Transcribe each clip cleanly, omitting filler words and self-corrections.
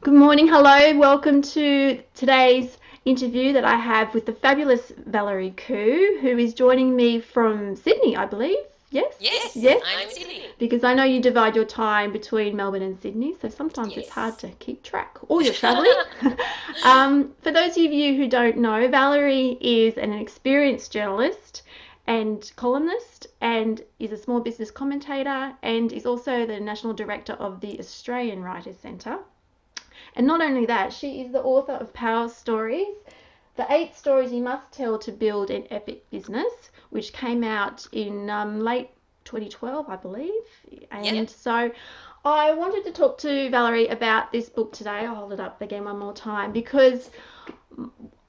Good morning, hello, welcome to today's interview that I have with the fabulous Valerie Khoo, who is joining me from Sydney, I believe. Yes? Yes, Yes? I'm in Sydney. Because I know you divide your time between Melbourne and Sydney, so sometimes it's hard Yes. to keep track. Or you're travelling. For those of you who don't know, Valerie is an experienced journalist and columnist and is a small business commentator and is also the national director of the Australian Writers Centre. And not only that, she is the author of Power Stories, the 8 stories you must tell to build an epic business, which came out in late 2012, I believe. And Yep. so I wanted to talk to Valerie about this book today. I'll hold it up again one more time because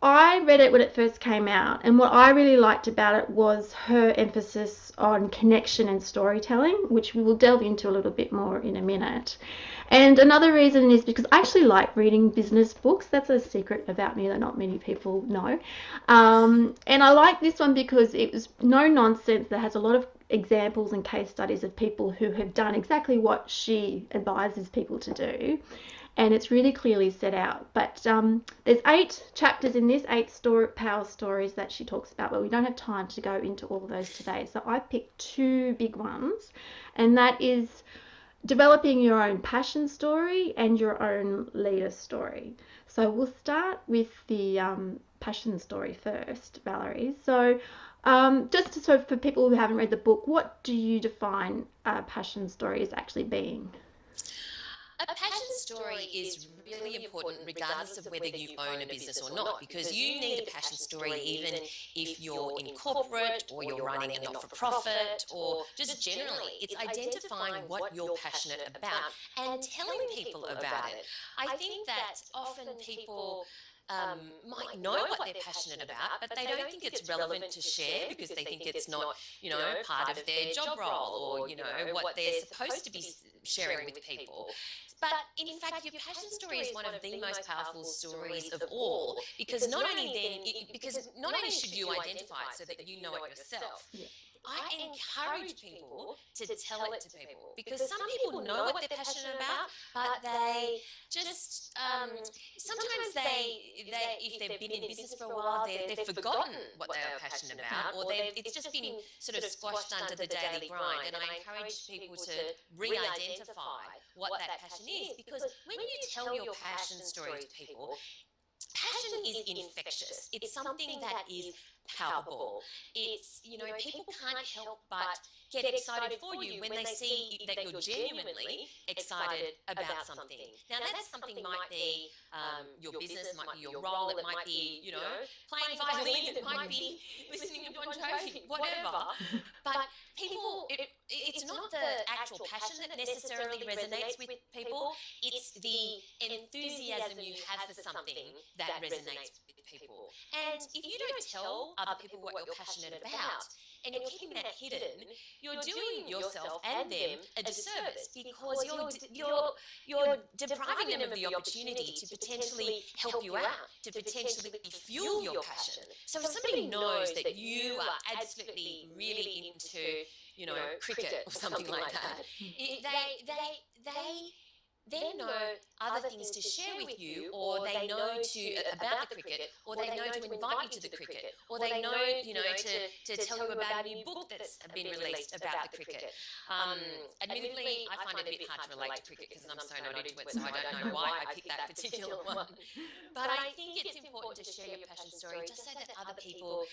I read it when it first came out, and what I really liked about it was her emphasis on connection and storytelling, which we will delve into a little bit more in a minute. And another reason is because I actually like reading business books. That's a secret about me that not many people know. And I like this one because it was no nonsense, that has a lot of examples and case studies of people who have done exactly what she advises people to do, and it's really clearly set out. But there's 8 chapters in this, power stories that she talks about, but we don't have time to go into all of those today. So I picked 2 big ones, and that is developing your own passion story and your own leader story. So we'll start with the passion story first, Valerie. So so for people who haven't read the book, what do you define a passion story as actually being? A passion story is really important regardless of whether you own a business or not, because you need a passion story even if you're in corporate or you're running a not for profit or just generally. It's identifying what you're passionate about and telling people about it. I think that often people might know what they're passionate about, but they don't think it's relevant to share because they think it's not, part of their job role or, what they're supposed to be sharing with people. But in fact, your passion story is one of the most powerful stories of all, because not only should you identify it so that you know it yourself, Yeah. I encourage people to tell it to people, because some people know what they're passionate about, but they just sometimes they if they've been in business for a while, they've forgotten what they are passionate about, or it's just been sort of squashed under the daily grind. And I encourage people to re-identify what that passion is, because when you tell your passion story to people, passion is infectious. It's something that is palpable. It's, people can't help but get excited for you when they see that you're genuinely excited about something. Now, that something might be your business, might be your role, it might be, playing violin, it might be listening to Bon Jovi, whatever. But it's not the actual passion that necessarily resonates with people, it's the enthusiasm you have for something that resonates with people. And if you don't tell other people what you're passionate about and you're keeping that hidden, you're doing yourself and them a disservice, because you're depriving them of the opportunity to potentially help you out, to potentially fuel your passion. So if somebody knows that you are absolutely really into, cricket or something like that, they then know other things to share with you, or they know about the cricket, or they know to invite you to the cricket, or they know, to tell you about a new book that's been released about the cricket. Um, Admittedly, I find it a bit hard to relate to cricket because I'm so not into it, so I don't know why I picked that particular one. But I think it's important to share your passion story just so that other people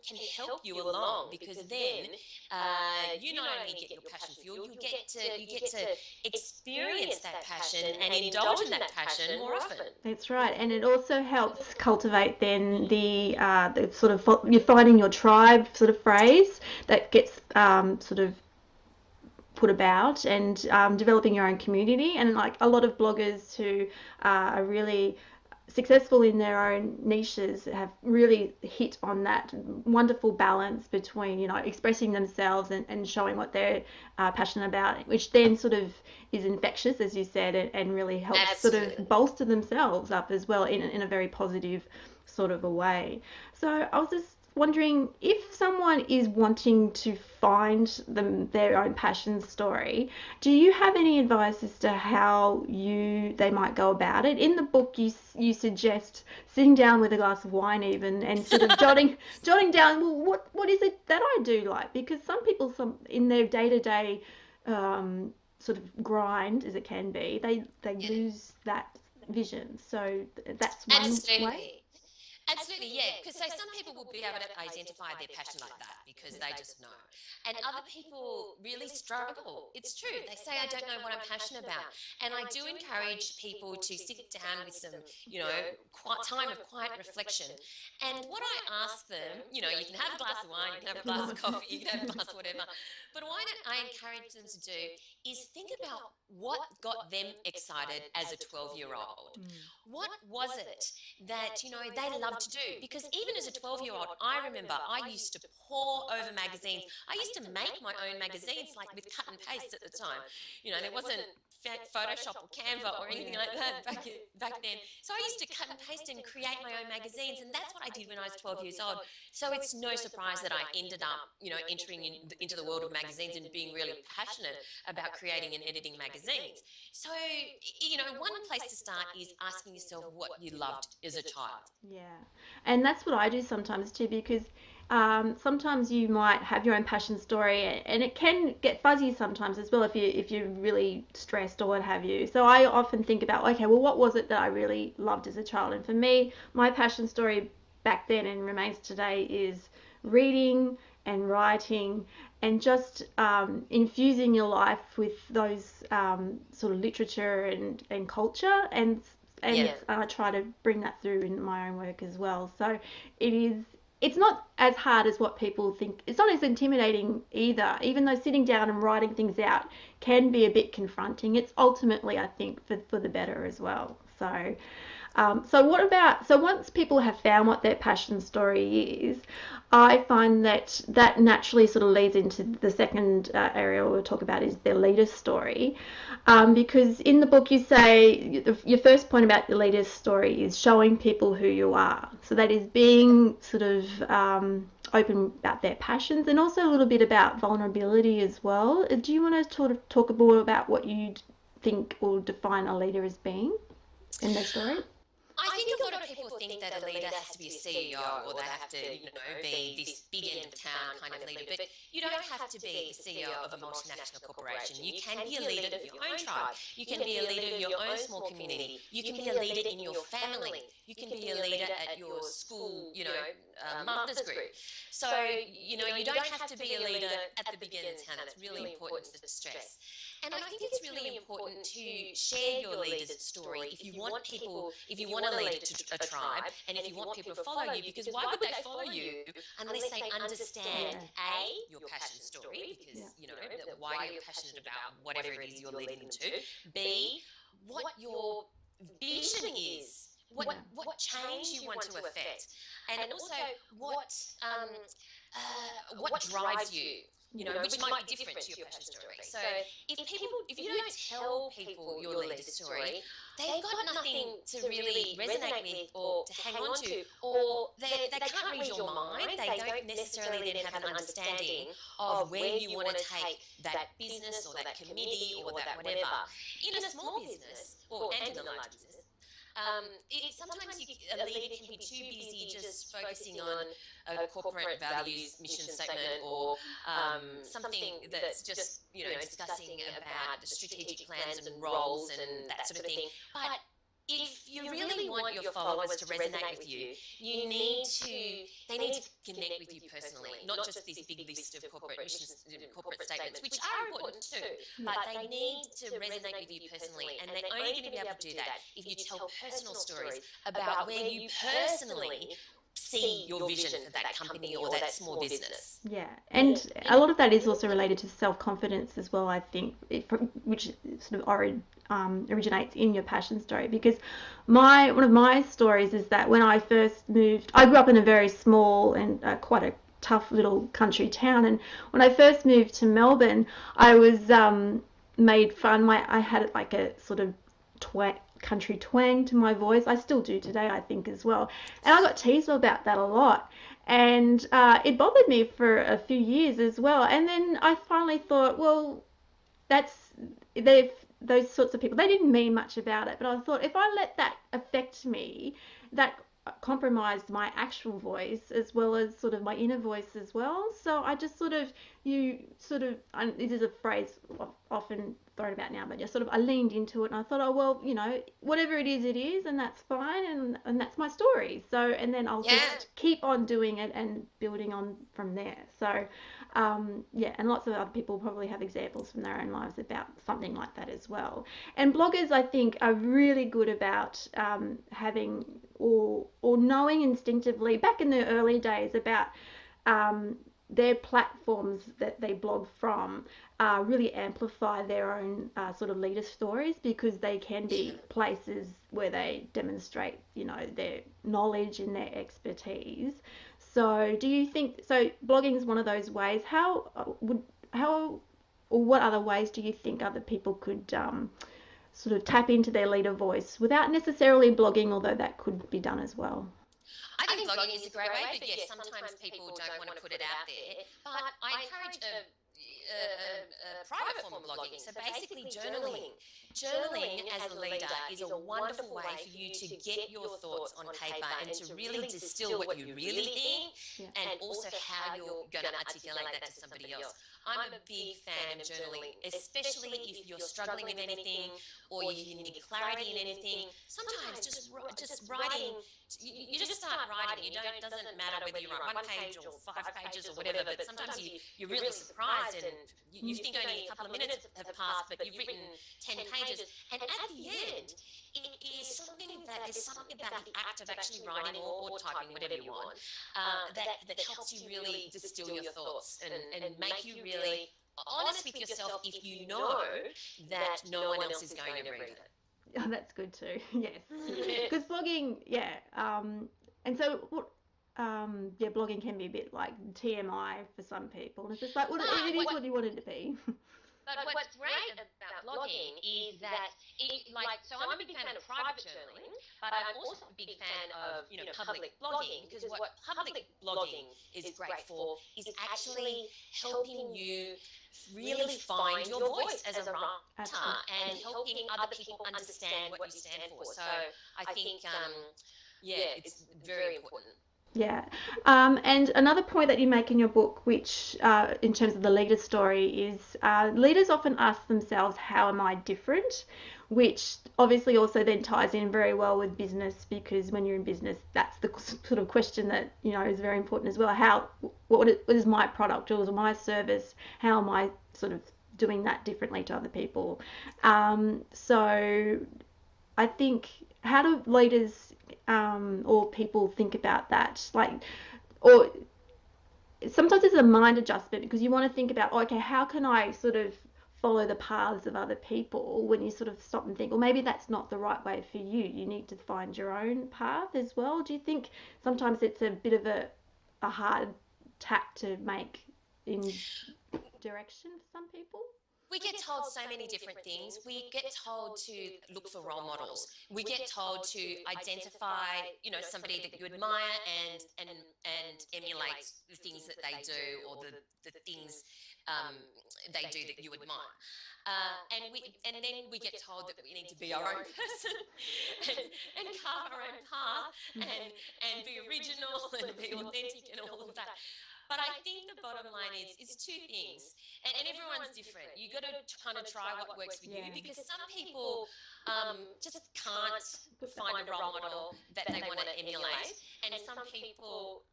can help you along, because then you not only get your passion fueled, you get to experience that passion and indulge in that passion more often. That's right, and it also helps cultivate then the sort of you're finding your tribe sort of phrase that gets sort of put about, and developing your own community. And like a lot of bloggers who are really successful in their own niches have really hit on that wonderful balance between, expressing themselves and showing what they're passionate about, which then sort of is infectious, as you said, and really helps sort Absolutely. of bolster themselves up as well in a very positive sort of a way. So I was just wondering if someone is wanting to find their own passion story, do you have any advice as to how they might go about it? In the book, you suggest sitting down with a glass of wine even and sort of jotting down, well, what is it that I do like? Because some in their day-to-day sort of grind as it can be, they Yeah, lose that vision. So that's one way. absolutely. Absolutely, yeah. Because so some people will be able to identify their passion like that because they just know. And other people really struggle. It's true. They say, I don't know what I'm passionate about. And I do encourage people to sit down with some, time of quiet reflection. And what I ask them, you can have a glass of wine, you can have a glass of coffee, you can have a glass of whatever. But what I encourage them to do is think about what got them excited as a 12-year-old. What was it that they love to do? Because even as a 12-year-old, I remember I used to pore over magazines. I used to make my own magazines, like with cut and paste at the time. There wasn't Photoshop or Canva or anything like that back then. So I used to cut and paste and create my own magazines, and that's what I did when I was 12 years old. So it's no surprise that I ended up entering into the world of magazines and being really passionate about creating and editing magazines. So one place to start is asking yourself what you loved as a child. Yeah, and that's what I do sometimes too, because sometimes you might have your own passion story, and it can get fuzzy sometimes as well if you're really stressed or what have you. So I often think about, okay, well, what was it that I really loved as a child? And for me, my passion story back then and remains today is reading and writing and just infusing your life with those sort of literature and culture and Yeah. I try to bring that through in my own work as well. So it's not as hard as what people think. It's not as intimidating either, even though sitting down and writing things out can be a bit confronting. It's ultimately, I think, for the better as well. So once people have found what their passion story is, I find that naturally sort of leads into the second area we'll talk about is their leader story. Because in the book you say your first point about the leader's story is showing people who you are. So that is being sort of open about their passions and also a little bit about vulnerability as well. Do you want to sort of talk more about what you think will define a leader as being in their story? I think a lot of people think that a leader has to be a CEO or they have to, be this big end of town kind of leader. But you don't have to be the CEO of a multinational corporation. You can be a leader of your own tribe. You can be a leader of your own small community. You can be a leader in your family. You can be a leader at your school, mothers group. So, you don't have to be a leader at the big end of town. It's really important to stress. And I think it's really important to share your leader's story if you want a leader to a tribe, and if you want people to follow you, because why would they follow you unless they understand A, your passion story, because, why you're passionate about whatever it is you're leading them to, B, what your vision is, what change you want to affect, and also what drives you, which might be different to your passion story. So if you don't tell people your leader's story, they've got nothing to really resonate with or to hang on to, or they can't read your mind. They don't necessarily then have an understanding of where you want to take that business or that committee or that whatever. In a small business, and in a large business, sometimes a leader can be too busy just focusing on a corporate values mission statement or something that's just discussing about the strategic plans and roles and that sort of thing. But if you really want your followers to resonate with you, they need to connect with you personally, not just this big list of corporate missions, corporate statements, which are important too, but they need to resonate with you personally, and they're only going to be able to do that if you tell personal stories about where you personally see your vision for that company or that small business. Yeah, and a lot of that is also related to self-confidence as well, I think, which sort of originates in your passion story. Because one of my stories is that when I first moved, I grew up in a very small and quite a tough little country town, and when I first moved to Melbourne, I was made fun. I had like a sort of country twang to my voice. I still do today, I think, as well. And I got teased about that a lot. And it bothered me for a few years as well. And then I finally thought, well, that's they've those sorts of people. They didn't mean much about it, but I thought if I let that affect me, that compromised my actual voice as well as sort of my inner voice as well. So I just sort of you sort of this is a phrase often thrown about now, but just sort of I leaned into it and I thought, oh well, whatever it is, and that's fine, and that's my story. So and then I'll Yeah. just keep on doing it and building on from there. So yeah, and lots of other people probably have examples from their own lives about something like that as well. And bloggers, I think, are really good about having or knowing instinctively back in the early days about um, their platforms that they blog from really amplify their own sort of leader stories because they can be places where they demonstrate, their knowledge and their expertise. So, do you think so? Blogging is one of those ways. How or what other ways do you think other people could sort of tap into their leader voice without necessarily blogging, although that could be done as well? I think blogging is a great way, but yes, sometimes people don't want to put it out there. But I encourage a private form of blogging. So basically, journaling. Journaling as a leader is a wonderful way for you to get your thoughts on paper and to really distill what you really think Yeah. and also how you're going to articulate that to somebody else. I'm a big fan of journaling, especially if you're struggling with anything or you need clarity in anything. Sometimes just writing, you just start writing. You don't. It doesn't matter whether you write 1 page or 5 pages or whatever. But sometimes you're really surprised and you think only a couple of minutes have passed, but you've written 10 pages. And at the end, it is something that there's something about the act of actually writing or typing, whatever you want, that helps you really distill your thoughts and make you really honest with yourself if you know that no one else is going to read it. Oh, that's good too. Yes, because blogging, yeah, and so what? Yeah, blogging can be a bit like TMI for some people, and it's just like, well, it is what you want it to be. But what's great about blogging is that, so I'm a big fan of private journaling, but I'm also a big fan of, public blogging, because what public blogging is great for is actually helping you really find your voice as a writer and helping other people understand what you stand for. So I think, yeah, it's very important. Yeah. And another point that you make in your book, which in terms of the leader story, is leaders often ask themselves, how am I different? Which obviously also then ties in very well with business, because when you're in business, that's the sort of question that, is very important as well. What is my product or my service? How am I sort of doing that differently to other people? So I think, how do leaders or people think about that? Like, or sometimes it's a mind adjustment because you want to think about, oh, okay, how can I sort of follow the paths of other people, when you sort of stop and think, well, maybe that's not the right way for you. You need to find your own path as well. Do you think sometimes it's a bit of a hard tack to make in direction for some people? We get told so many different things. We get told to look for role models. We get told to identify, somebody that you admire and emulate the things that they do or the things they do that you admire. And then we get told that we need to be our own person and carve our own path and be original and be authentic and all of that. But I think the bottom line is two things, and everyone's different. You got to kind of try what works for you, because some people just can't find a role model that they want to emulate, and some people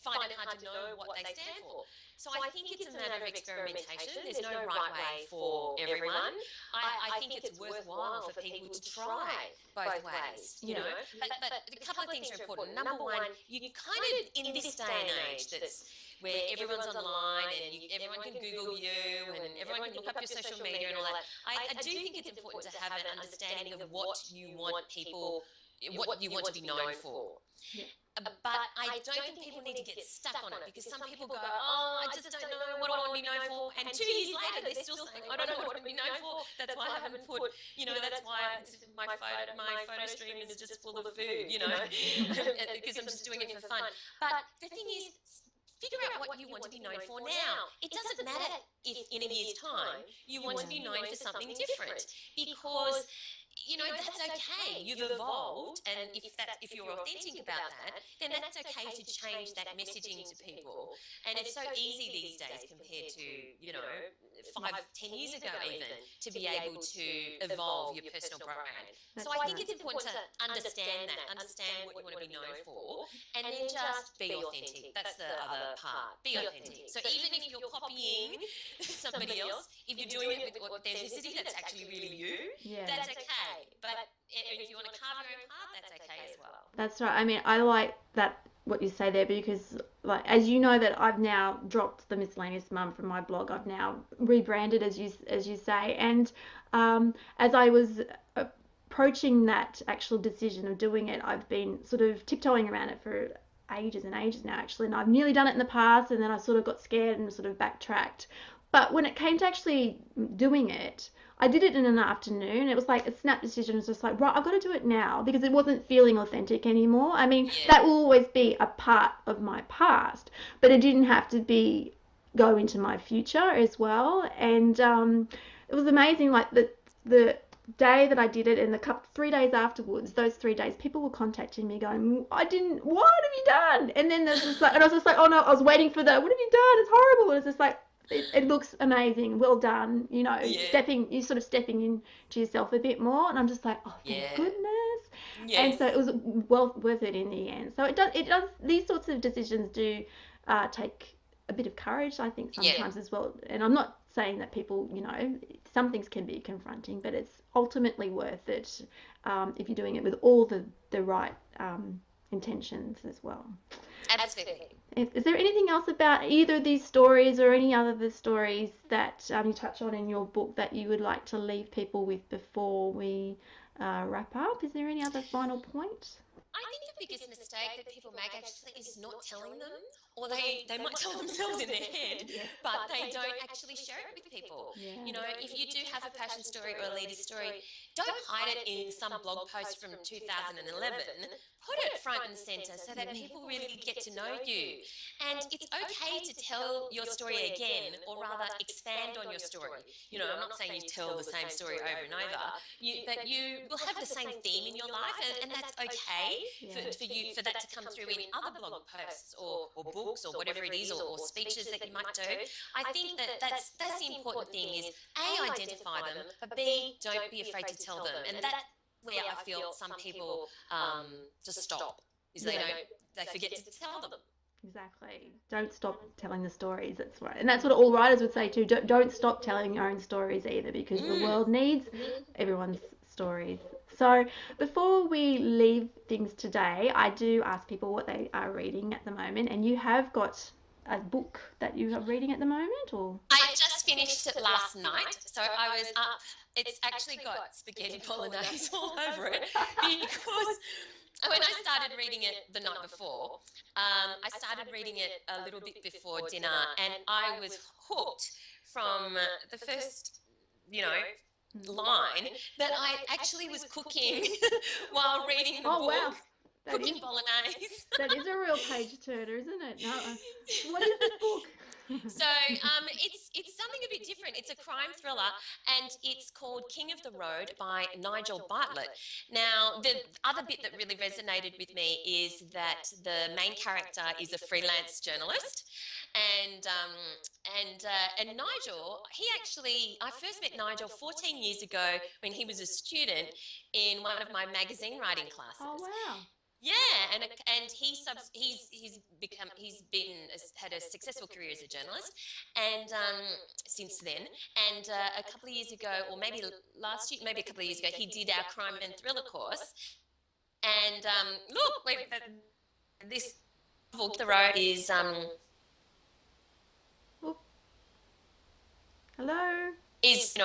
find it hard to know what they stand for. So I think it's a matter of experimentation. There's no right way for everyone. I think it's worthwhile for people to try both ways, But a couple of things are important. Number one, you kind of, in this day and age that's where everyone's online and everyone can Google you and everyone can look up your social media and all that, I do think it's important to have an understanding of what you want to be known for. Yeah. But I don't think people need to get stuck on it, because some people go, oh, I just don't know what I want to be known for. And 2 years later, they're still saying, I don't know what I want to be known for. That's why I haven't put, that's why my photo stream is just full of food, because I'm just doing it for fun. But the thing is, figure out what you want to be known for now. It doesn't matter if in a year's time you want to be known for something different, because that's okay. You've evolved, and if you're authentic about that, then that's okay to change that messaging to people. And it's so easy these days compared to 5, 10 years ago even, to be able to evolve your personal brand. So I think it's important to understand what you want to be known for, and then just be authentic. That's the other part. Be authentic. So even if you're copying somebody else, if you're doing it with authenticity, that's actually really you. Yeah. That's okay. But if you want to carve your own path, that's okay as well. That's right. I mean, I like that what you say there, because, like, as you know, that I've now dropped the Miscellaneous Mum from my blog. I've now rebranded, as you say, and as I was approaching that actual decision of doing it, I've been sort of tiptoeing around it for ages and ages now, actually, and I've nearly done it in the past, and then I sort of got scared and sort of backtracked. But when it came to actually doing it, I did it in an afternoon. It was like a snap decision. It was just like, right, I've got to do it now, because it wasn't feeling authentic anymore. I mean, that will always be a part of my past, but it didn't have to be go into my future as well. And it was amazing. Like the day that I did it, and the 3 days afterwards, those 3 days, people were contacting me going, what have you done? And then there's just like, and I was just like, oh no, I was waiting for that. What have you done? It's horrible. And it's just like, it looks amazing, well done, you sort of stepping into yourself a bit more, and I'm just like, oh, thank goodness. And so it was well worth it in the end. So it does these sorts of decisions do take a bit of courage, I think, sometimes as well. And I'm not saying that people, some things can be confronting, but it's ultimately worth it if you're doing it with all the right intentions as well. Absolutely. Is there anything else about either of these stories, or any other of the stories that you touch on in your book, that you would like to leave people with before we wrap up? Is there any other final point? I think the biggest mistake that people make actually is not telling them, or they might tell themselves in their head, but they don't actually share it with people. Yeah. If you do have a passion story or a leader story, don't hide it in some blog post from 2011. Put it front and center so that people really get to know you. And it's okay to tell your story again, or rather expand on your story. I'm not saying you tell the same story over and over, but you will have the same theme in your life, and that's okay for that to come through in other blog posts or books or whatever it is, or speeches that you might do. I think that's the important thing is, A, identify them, but B, don't be afraid to tell them. And that's where I feel some people just stop, is they forget to tell them. Exactly. Don't stop telling the stories. That's right. And that's what all writers would say too. Don't stop telling your own stories either, because the world needs everyone's stories. So before we leave things today, I do ask people what they are reading at the moment. And you have got a book that you are reading at the moment, or? I just finished it last night, so I was up. It's actually got spaghetti bolognese all over it, because when I started reading it the night before, I started reading it a little bit before dinner, and I was hooked from the first, line, that I actually was cooking while reading the book. Wow. Cooking bolognese. That is a real page turner, isn't it? No, what is this book? So it's something a bit different. It's a crime thriller, and it's called King of the Road by Nigel Bartlett. Now, the other bit that really resonated with me is that the main character is a freelance journalist, and Nigel, I first met Nigel 14 years ago when he was a student in one of my magazine writing classes. Oh, wow. Yeah, and had a successful career as a journalist, and since then, and a couple of years ago, or maybe last year, maybe a couple of years ago, he did our crime and thriller course. And this book, The Road, is Hello. is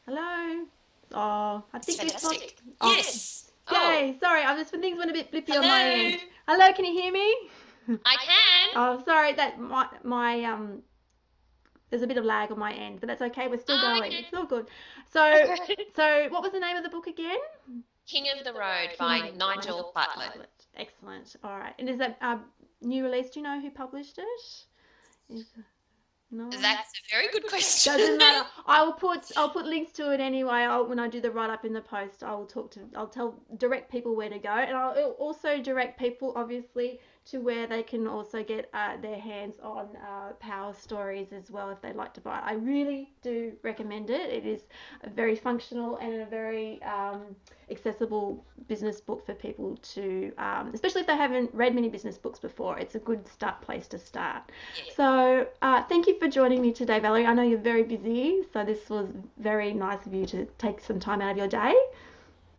Hello. Oh, I It's think we've lost. fantastic. Oh, Yes. yay! Sorry, I just when things went a bit blippy on my Hello. end. Hello, can you hear me? I can. Oh, sorry that my there's a bit of lag on my end, but that's okay. We're still Oh, going. okay. It's all good. So, so what was the name of the book again? King of the Road King by of the Nigel Road. Bartlett. Excellent. All right. And is that new release? Do you know who published it? Is no. That's a very good question. Doesn't matter. I'll put links to it anyway. When I do the write up in the post, I'll direct people where to go, and I'll also direct people obviously to where they can also get their hands on Power Stories as well if they'd like to buy it. I really do recommend it. It is a very functional and a very accessible business book for people to, especially if they haven't read many business books before. It's a good place to start. Yeah. So thank you for joining me today, Valerie. I know you're very busy, so this was very nice of you to take some time out of your day.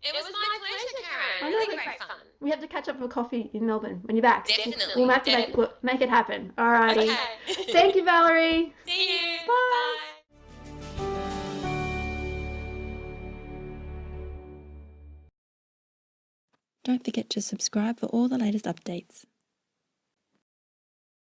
It was my pleasure, Karen. I know, Really but great fun. we have to catch up for coffee in Melbourne when you're back. Definitely. We'll have to make it happen. Alrighty. Okay. Thank you, Valerie. See you. Bye. Bye. Don't forget to subscribe for all the latest updates.